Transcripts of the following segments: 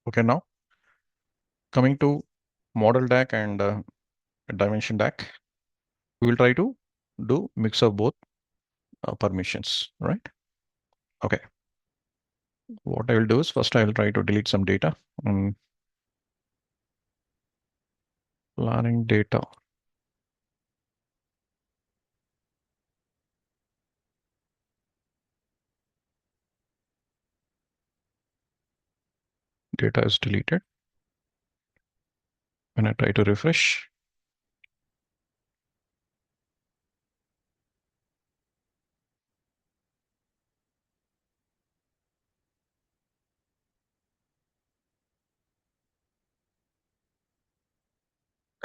Okay, now coming to model DAC and dimension DAC, we will try to do mix of both permissions, right? Okay. What I will do is first I will try to delete some data. Planning data. Data is deleted. When I try to refresh,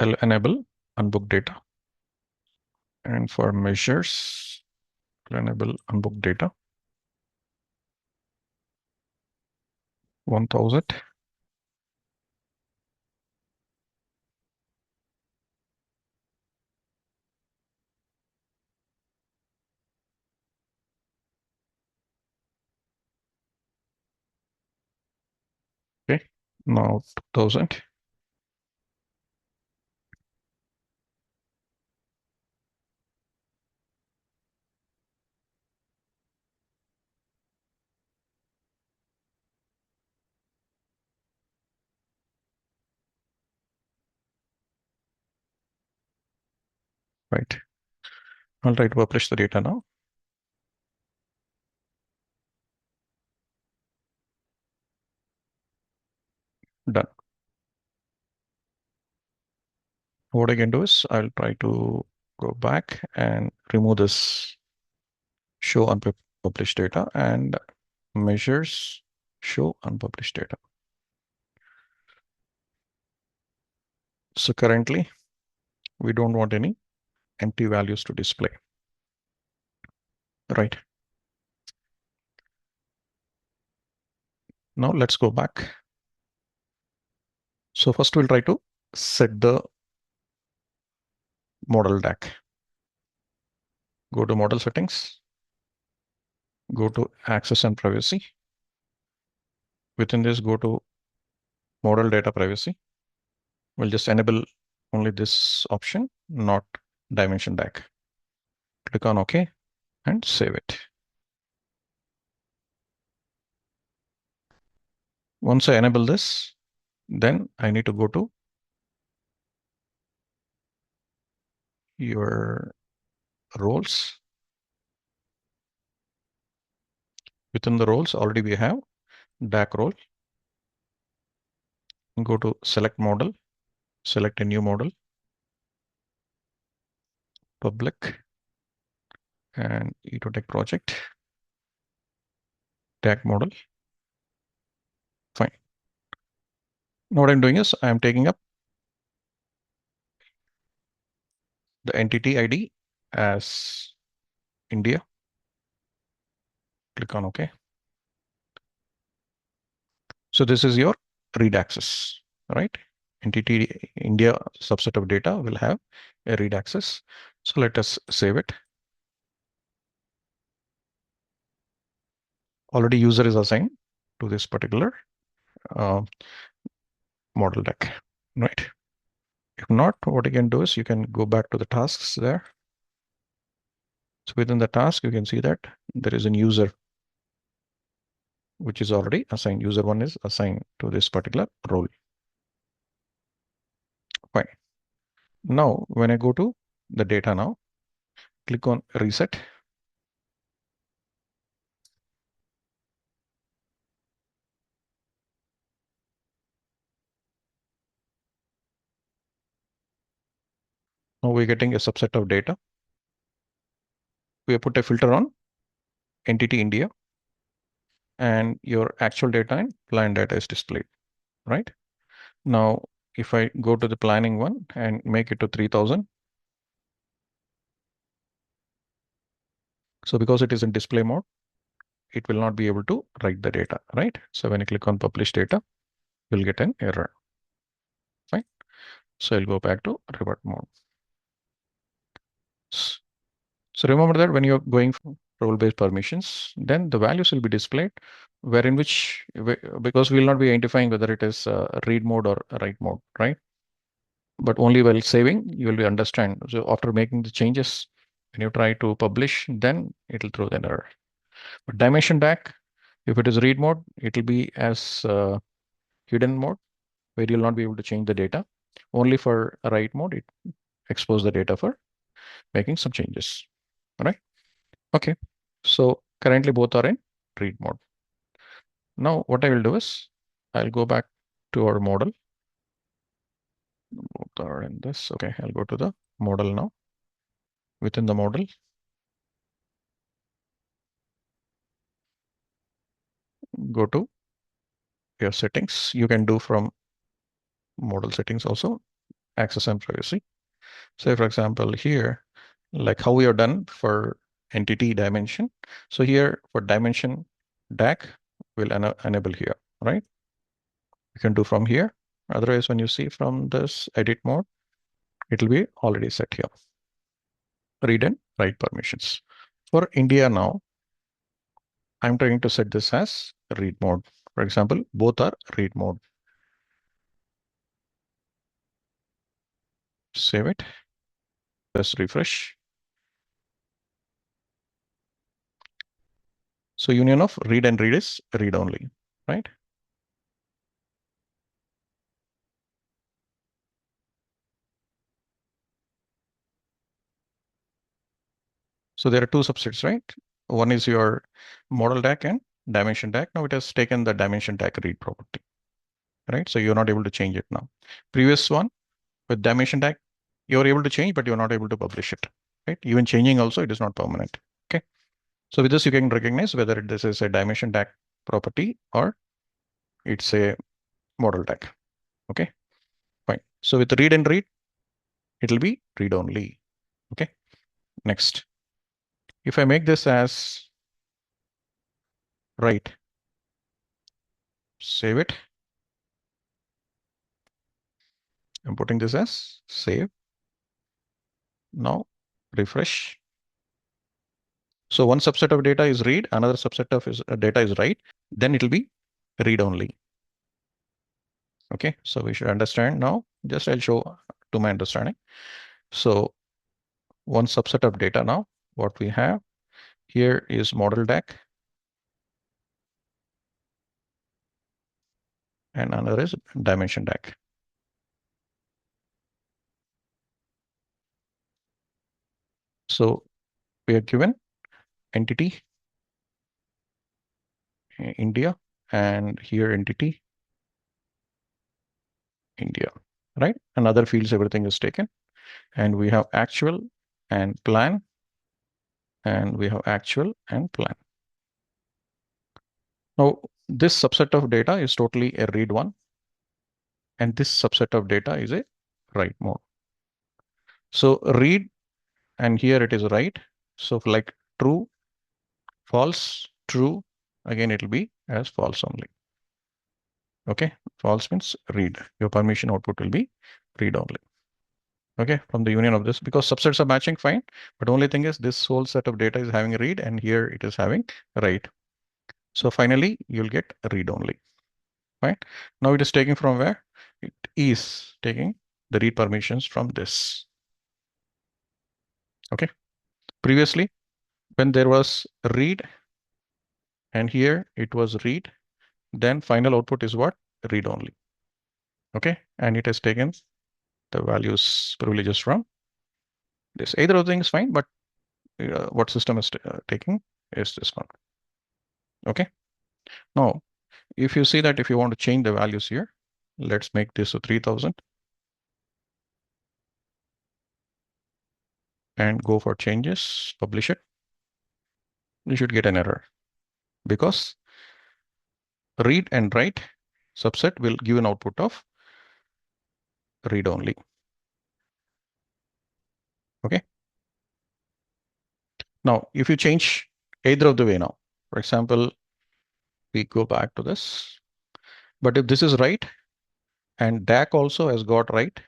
I'll enable unbooked data. And for measures, I'll enable unbooked data. 1000. Okay. Now 2000. Right. I'll try to publish the data now. Done. What I can do is I'll try to go back and remove this show unpublished data and measures show unpublished data. So currently we don't want any empty values to display, right? Now let's go back. So first we'll try to set the model DAC. Go to model settings, go to access and privacy. Within this, go to model data privacy. We'll just enable only this option, not dimension DAC. Click on OK and save it. Once I enable this, then I need to go to your roles. Within the roles, already we have DAC role. Go to select model, select a new model, public, and EtoTech project, DAC model. Fine. Now what I'm doing is I'm taking up the entity ID as India. Click on OK. So this is your read access, right? Entity India subset of data will have a read access. So let us save it. Already user is assigned to this particular model DAC, right? If not, what you can do is you can go back to the tasks there. So within the task, you can see that there is a user which is already assigned. User one is assigned to this particular role. Fine. Now, when I go to the data now, click on reset. Now we're getting a subset of data. We have put a filter on entity India and your actual data and plan data is displayed, right? Now, if I go to the planning one and make it to 3000, so because it is in display mode, it will not be able to write the data, right? So when you click on publish data, you'll get an error. Fine. So I'll go back to revert mode. So remember that when you're going for role-based permissions, then the values will be displayed where in which, because we will not be identifying whether it is read mode or write mode, right? But only while saving, you will be understand. So after making the changes, when you try to publish, then it will throw the error. But dimension DAC, if it is read mode, it will be as hidden mode, where you'll not be able to change the data. Only for write mode, it expose the data for making some changes. All right. Okay. So currently both are in read mode. Now what I will do is I'll go back to our model. Both are in this. Okay. I'll go to the model now. Within the model, go to your settings. You can do from model settings also, access and privacy. Say for example here, like how we are done for entity dimension. So here for dimension DAC, we'll enable here, right? You can do from here. Otherwise, when you see from this edit mode, it will be already set here. Read and write permissions. For India now, I'm trying to set this as read mode. For example, both are read mode. Save it. Just refresh. So union of read and read is read only, right? So there are two subsets, right? One is your model DAC and dimension DAC. Now it has taken the dimension DAC read property, right? So you're not able to change it now. Previous one with dimension DAC, you're able to change, but you're not able to publish it, right? Even changing also, it is not permanent. Okay. So with this, you can recognize whether this is a dimension DAC property or it's a model DAC. Okay, fine. So with read and read, it'll be read only. Okay. Next, if I make this as write, save it. I'm putting this as save. Now refresh. So one subset of data is read, another subset of data is write. Then it'll be read only. Okay, so we should understand now. Just I'll show to my understanding. So one subset of data now, what we have here is model DAC and another is dimension DAC. So we are given entity India and here entity India, right? And other fields, everything is taken. And we have actual and plan, and we have actual and plan. Now, this subset of data is totally a read one, and this subset of data is a write mode. So read, and here it is write. So like true, false, true, again it will be as false only. Okay, false means read. Your permission output will be read only. Okay, from the union of this, because subsets are matching fine, but only thing is this whole set of data is having a read and here it is having write. So finally you'll get read only. Right? Now it is taking from where? It is taking the read permissions from this. Okay. Previously, when there was read and here it was read, then final output is what? Read only. Okay. And it has taken the values privileges from this. Either of the things is fine, but what system is taking is this one. Okay. Now, if you see that if you want to change the values here, let's make this a 3000 and go for changes, publish it. You should get an error because read and write subset will give an output of read only. Okay. Now, if you change either of the way now, for example, we go back to this, but if this is right and DAC also has got right,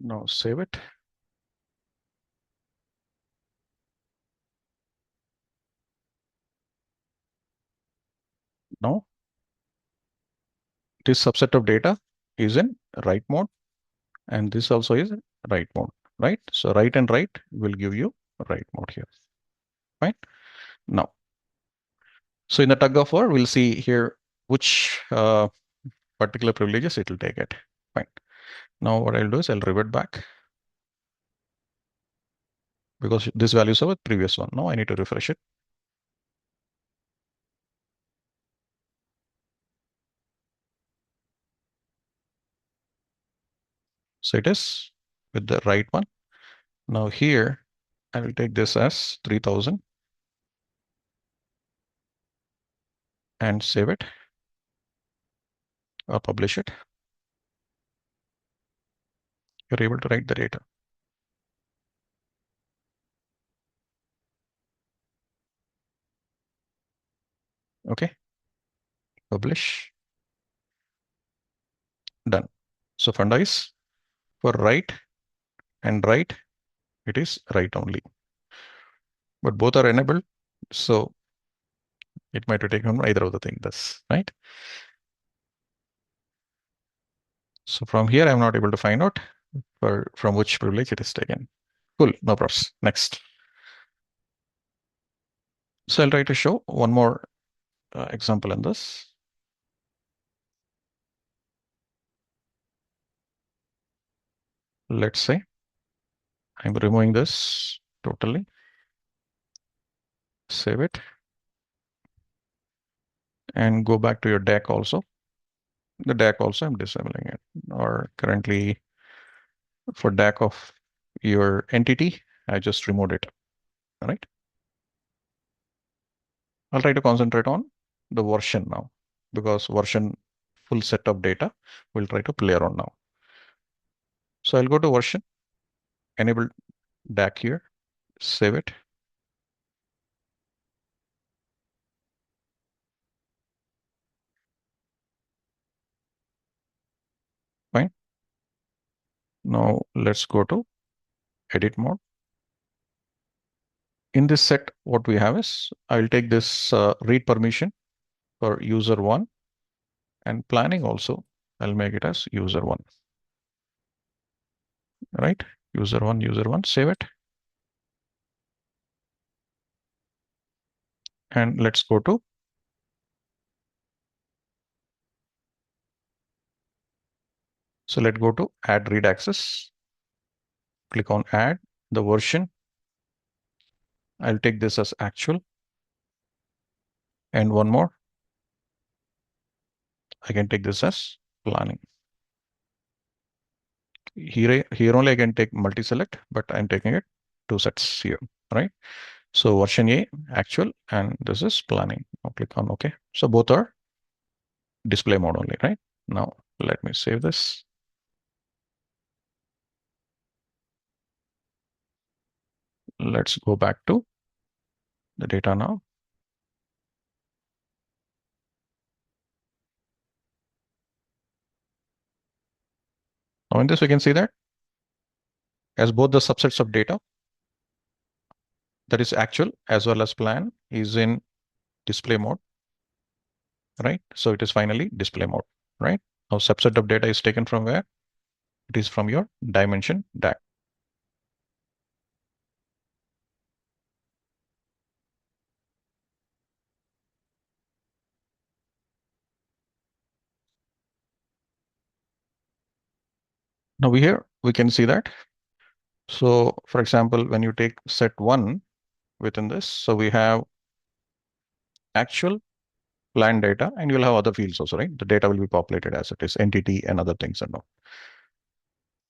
Now save it. Now this subset of data is in write mode, and this also is write mode, right? So write and write will give you write mode here, right? Now, so in the tug of war, we'll see here which particular privileges it will take it. Fine. Now what I'll do is I'll revert back because this value is our previous one. Now I need to refresh it. So it is with the right one. Now here I will take this as 3000 and save it or publish it. You're able to write the data. Okay, publish, done. So funda is for write and write, it is write only. But both are enabled, so it might take on either of the things, that's right. So from here, I'm not able to find out from which privilege it is taken. Cool, no problems. Next. So I'll try to show one more example in this. Let's say I'm removing this totally. Save it. And go back to your deck also. The deck also I'm disabling it. Or currently for deck of your entity, I just removed it. All right. I'll try to concentrate on the version now because version full set of data we'll try to play around now. So I'll go to version, enable DAC here, save it. Fine. Now let's go to edit mode. In this set, what we have is I'll take this read permission for user one and planning also. I'll make it as user one. Right? User one, save it. And let's go to so let's go to add read access. Click on add the version. I'll take this as actual. And one more. I can take this as planning. Here only I can take multi-select, but I'm taking it two sets here, right? So version A actual and this is planning. I'll click on OK. So both are display mode only, right? Now let me save this. Let's go back to the data now. Now in this we can see that as both the subsets of data that is actual as well as plan is in display mode, right? So it is finally display mode, right? Now subset of data is taken from where? It is from your dimension DAC. Now we can see that. So for example, when you take set one within this, so we have actual plan data and you'll have other fields also, right? The data will be populated as it is, entity and other things and all.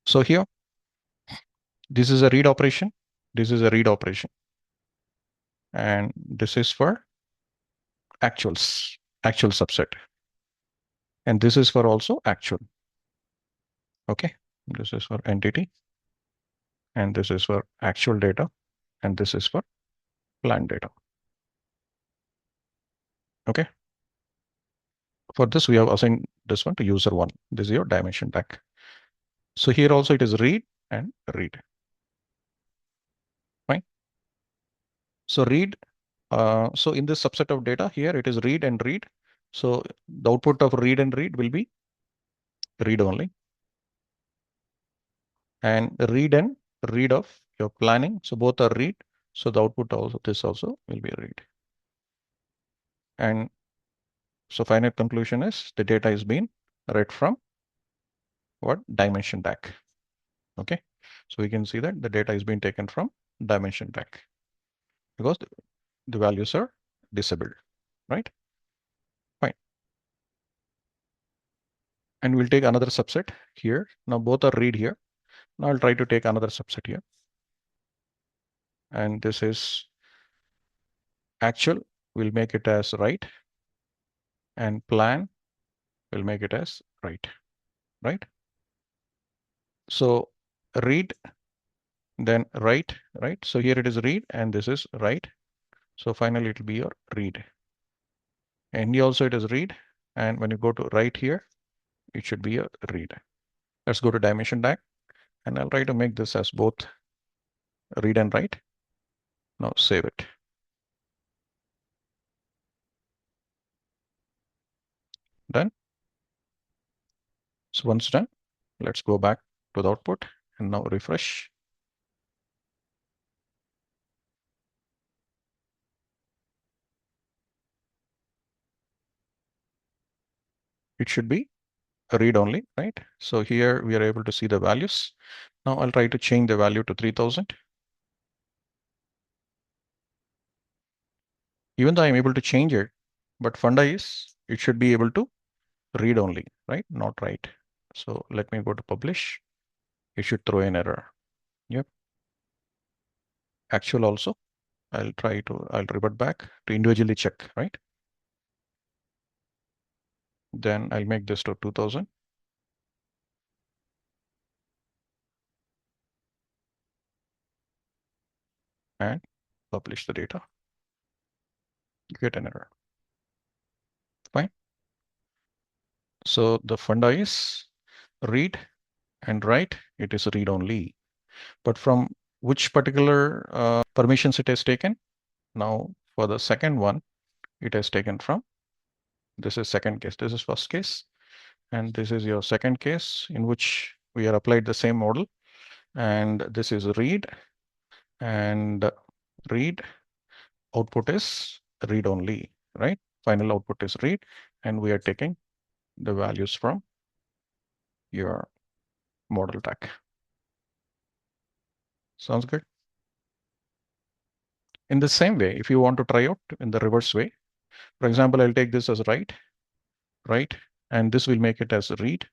So here, this is a read operation. This is a read operation. And this is for actuals, actual subset. And this is for also actual. Okay. This is for entity. And this is for actual data. And this is for plan data. Okay. For this, we have assigned this one to user one. This is your dimension tag. So here also it is read and read. Fine. So read. So in this subset of data here, it is read and read. So the output of read and read will be read only, and read and read of your planning. So both are read. So the output also, this also will be read. And so final conclusion is the data is being read from what? Dimension DAC. Okay. So we can see that the data is being taken from dimension DAC because the values are disabled, right? Fine. And we'll take another subset here. Now both are read here. Now I'll try to take another subset here. And this is actual. We'll make it as write, and plan will make it as write, right? So read, then write, right? So here it is read and this is write. So finally it will be your read. And here also it is read. And when you go to write here, it should be a read. Let's go to dimension DAC and I'll try to make this as both read and write. Now save it. Done. So once done, let's go back to the output and now refresh. It should be read only, right? So here we are able to see the values. Now I'll try to change the value to 3000. Even though I'm able to change it, but funda is it should be able to read only, right? Not write. So let me go to publish. It should throw an error. Yep. Actual also. I'll revert back to individually check, right? Then I'll make this to 2000. And publish the data. Get an error. Fine. So the funda is read and write. It is read only. But from which particular permissions it has taken? Now for the second one, it has taken from, this is second case, this is first case, and this is your second case in which we are applied the same model. And this is read and read, output is read only, right? Final output is read, and we are taking the values from your model tag. Sounds good. In the same way, if you want to try out in the reverse way, for example, I'll take this as write, and this will make it as read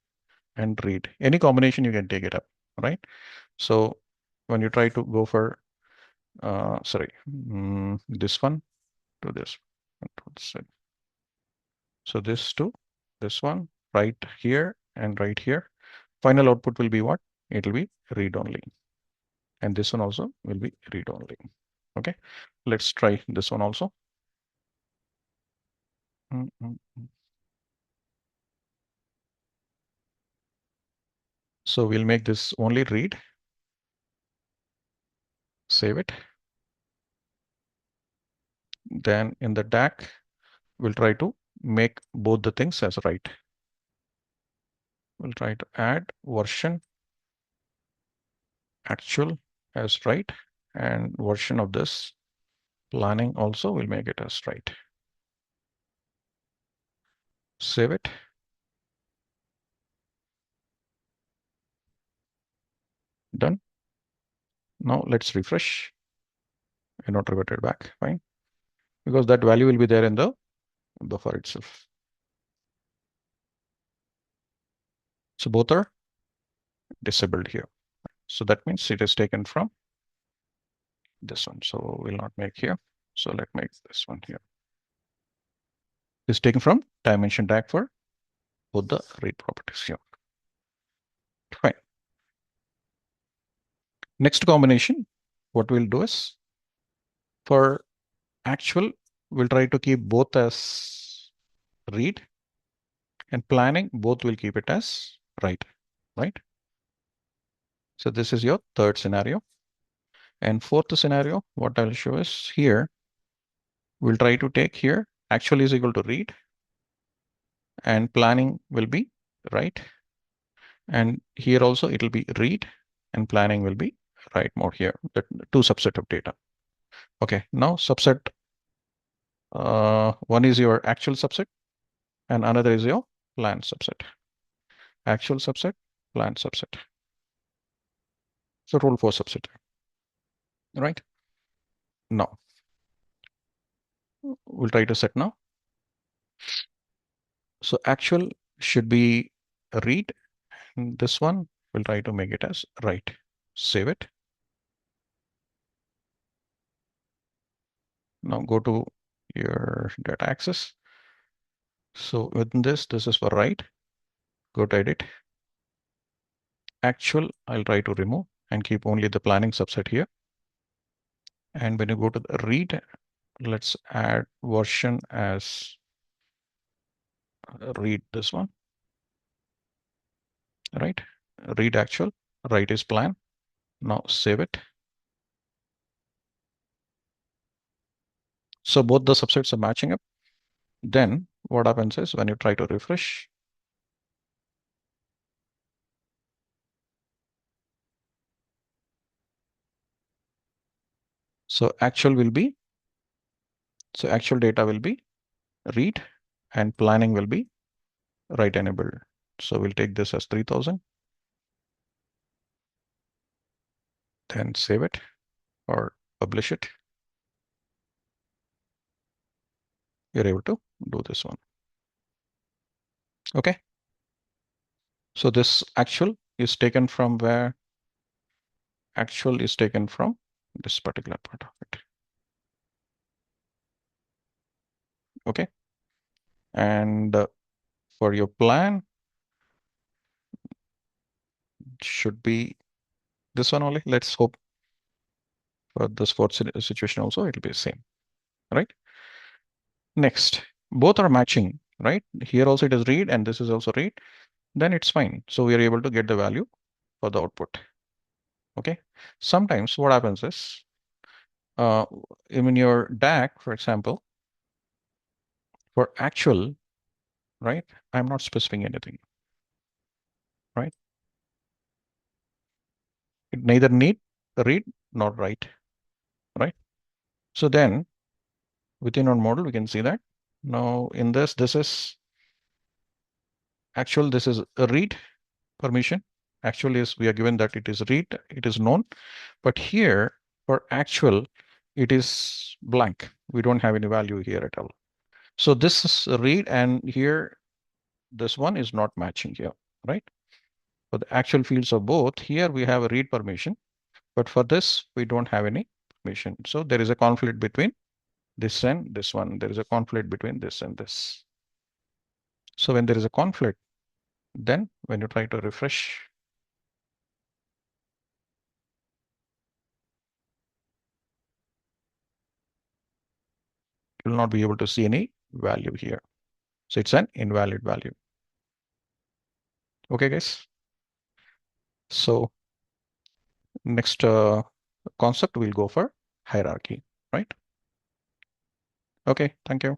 and read. Any combination you can take it up, right? So when you try to go for, this one to this, so this to this one, right here and right here. Final output will be what? It will be read only. And this one also will be read only. Okay, let's try this one also. So we'll make this only read. Save it. Then in the DAC, we'll try to make both the things as write. We'll try to add version actual as write, and version of this planning also will make it as write. Save it. Done. Now let's refresh. And not reverted back. Fine. Because that value will be there in the buffer itself. So both are disabled here. So that means it is taken from this one. So we'll not make here. So let's make this one here. It's taken from dimension tag for both the read properties here. Fine. Next combination, what we'll do is for actual, we'll try to keep both as read, and planning, both will keep it as write, right? So this is your third scenario. And fourth scenario, what I'll show is here, we'll try to take here actual is equal to read and planning will be write. And here also it will be read and planning will be write mode here, the two subset of data. Okay, now subset one is your actual subset and another is your plan subset. Actual subset, plan subset. So total four subset, right? Now we'll try to set now. So actual should be read, and this one we'll try to make it as write. Save it. Now go to your data access. So within this is for write. Go to edit. Actual, I'll try to remove and keep only the planning subset here. And when you go to the read, let's add version as read this one, right? Read actual, write is plan. Now save it. So both the subsets are matching up. Then what happens is when you try to refresh, so actual data will be read and planning will be write enabled. So we'll take this as 3000, then save it or publish it. You're able to do this one. Okay. So this actual is taken from where? Actual is taken from this particular part of it. Okay. And for your plan should be this one only. Let's hope for this fourth situation also it'll be the same, right? Next, both are matching, right? Here also it is read and this is also read. Then it's fine. So we are able to get the value for the output. Okay. Sometimes what happens is uh, in your DAC, for example, for actual, right? I'm not specifying anything, right? It neither need read nor write, right? So then within our model, we can see that now in this is actual, this is a read permission. Actual is we are given that it is read, it is known, but here for actual, it is blank. We don't have any value here at all. So this is a read and here this one is not matching here, right? For the actual fields of both, here we have a read permission, but for this, we don't have any permission. So there is a conflict between this and this one. There is a conflict between this and this. So when there is a conflict, then when you try to refresh, you will not be able to see any value here. So it's an invalid value. Okay, guys. So next concept we'll go for hierarchy, right? Okay, thank you.